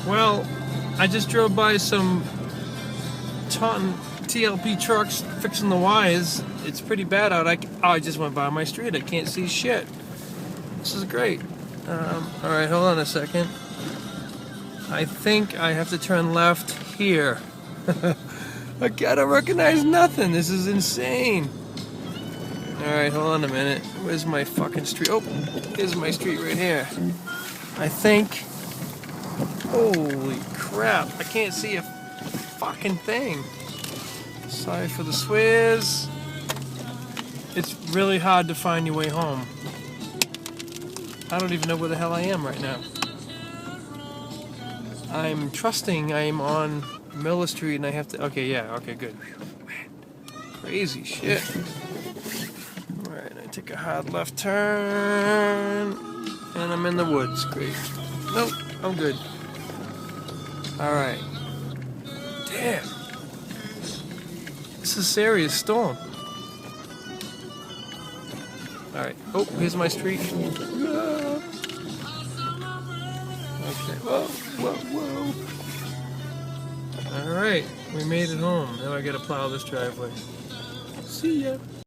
Well, I just drove by some Taunton TLP trucks fixing the wires. It's pretty bad out. I just went by my street. I can't see shit. This is great. Alright, hold on a second. I think I have to turn left here. I gotta recognize nothing. This is insane. Alright, hold on a minute. Where's my fucking street? Oh, here's my street right here. I think... Holy crap. I can't see a fucking thing. Sorry for the swears. It's really hard to find your way home. I don't even know where the hell I am right now. I'm trusting I'm on Miller Street and I have to... Okay, yeah, okay, good. Crazy shit. Alright, I take a hard left turn. And I'm in the woods. Great. Nope, I'm good. Alright. Damn. This is a serious storm. Alright. Oh, here's my street. Okay. Whoa, whoa, whoa. Alright. We made it home. Now I gotta plow this driveway. See ya.